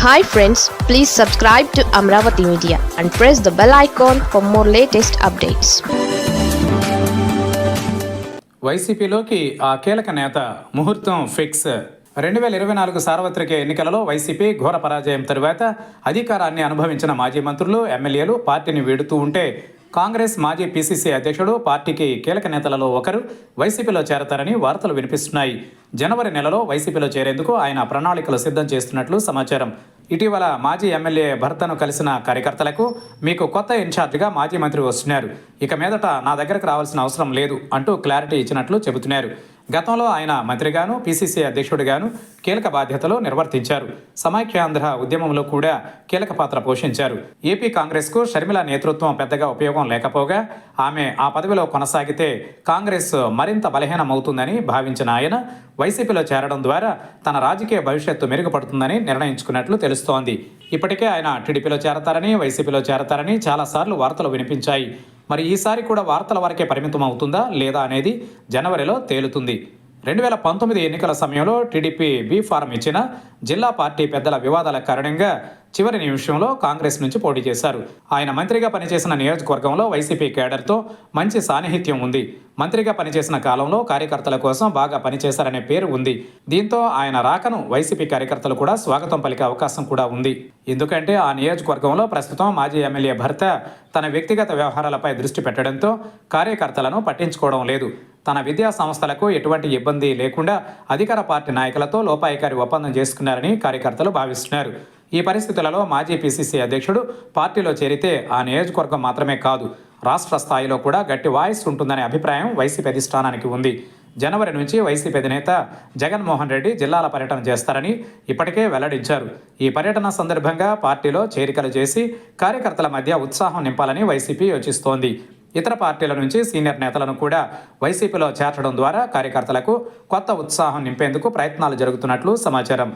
Hi friends, please subscribe to Amravati Media and press the bell icon for more latest updates. వైసీపీలోకి ఆ కీలక నేత ముహూర్తం fix. 2024 సార్వత్రిక ఎన్నికలలో వైసీపీ ఘోర పరాజయం తరువాత అధికారాన్ని అనుభవించిన మాజీ మంత్రులు, ఎమ్మెల్యేలు పార్టీని వీడుతూ ఉంటే కాంగ్రెస్ మాజీ పీసీసీ అధ్యక్షుడు, పార్టీకి కీలక నేతలలో ఒకరు వైసీపీలో చేరతారని వార్తలు వినిపిస్తున్నాయి. జనవరి నెలలో వైసీపీలో చేరేందుకు ఆయన ప్రణాళికలు సిద్ధం చేస్తున్నట్లు సమాచారం. ఇటీవల మాజీ ఎమ్మెల్యే భర్తను కలిసిన కార్యకర్తలకు మీకు కొత్త ఇన్ఛార్జిగా మాజీ మంత్రి వస్తున్నారు, ఇక మీదట నా దగ్గరకు రావాల్సిన అవసరం లేదు అంటూ క్లారిటీ ఇచ్చినట్లు చెబుతున్నారు. గతంలో ఆయన మంత్రిగాను, పీసీసీ అధ్యక్షుడిగాను కీలక బాధ్యతలు నిర్వర్తించారు. సమైక్యాంధ్ర ఉద్యమంలో కూడా కీలక పాత్ర పోషించారు. ఏపీ కాంగ్రెస్కు షర్మిల నేతృత్వం పెద్దగా ఉపయోగం లేకపోగా ఆమె ఆ పదవిలో కొనసాగితే కాంగ్రెస్ మరింత బలహీనమవుతుందని భావించిన ఆయన వైసీపీలో చేరడం ద్వారా తన రాజకీయ భవిష్యత్తు మెరుగుపడుతుందని నిర్ణయించుకున్నట్లు తెలుస్తోంది. ఇప్పటికే ఆయన టీడీపీలో చేరతారని, వైసీపీలో చేరతారని చాలాసార్లు వార్తలు వినిపించాయి. మరి ఈసారి కూడా వార్తల వరకే పరిమితం అవుతుందా లేదా అనేది జనవరిలో తేలుతుంది. 2019 ఎన్నికల సమయంలో టీడీపీ బీ ఫారం ఇచ్చిన జిల్లా పార్టీ పెద్దల వివాదాల కారణంగా చివరి నిమిషంలో కాంగ్రెస్ నుంచి పోటీ చేశారు. ఆయన మంత్రిగా పనిచేసిన నియోజకవర్గంలో వైసీపీ కేడర్తో మంచి సాన్నిహిత్యం ఉంది. మంత్రిగా పనిచేసిన కాలంలో కార్యకర్తల కోసం బాగా పనిచేశారనే పేరు ఉంది. దీంతో ఆయన రాకను వైసీపీ కార్యకర్తలు కూడా స్వాగతం పలికే అవకాశం కూడా ఉంది. ఎందుకంటే ఆ నియోజకవర్గంలో ప్రస్తుతం మాజీ ఎమ్మెల్యే భర్త తన వ్యక్తిగత వ్యవహారాలపై దృష్టి పెట్టడంతో కార్యకర్తలను పట్టించుకోవడం లేదు. తన విద్యా సంస్థలకు ఎటువంటి ఇబ్బంది లేకుండా అధికార పార్టీ నాయకులతో లోపాయికారి ఒప్పందం చేసుకున్నారని కార్యకర్తలు భావిస్తున్నారు. ఈ పరిస్థితులలో మాజీ పీసీసీ అధ్యక్షుడు పార్టీలో చేరితే ఆ నియోజకవర్గం మాత్రమే కాదు, రాష్ట్ర స్థాయిలో కూడా గట్టి వాయిస్ ఉంటుందనే అభిప్రాయం వైసీపీ అధిష్టానానికి ఉంది. జనవరి నుంచి వైసీపీ అధినేత జగన్మోహన్ రెడ్డి జిల్లాల పర్యటన చేస్తారని ఇప్పటికే వెల్లడించారు. ఈ పర్యటన సందర్భంగా పార్టీలో చేరికలు చేసి కార్యకర్తల మధ్య ఉత్సాహం నింపాలని వైసీపీ యోచిస్తోంది. ఇతర పార్టీల నుంచి సీనియర్ నేతలను కూడా వైసీపీలో చేర్చడం ద్వారా కార్యకర్తలకు కొత్త ఉత్సాహం నింపేందుకు ప్రయత్నాలు జరుగుతున్నట్లు సమాచారం.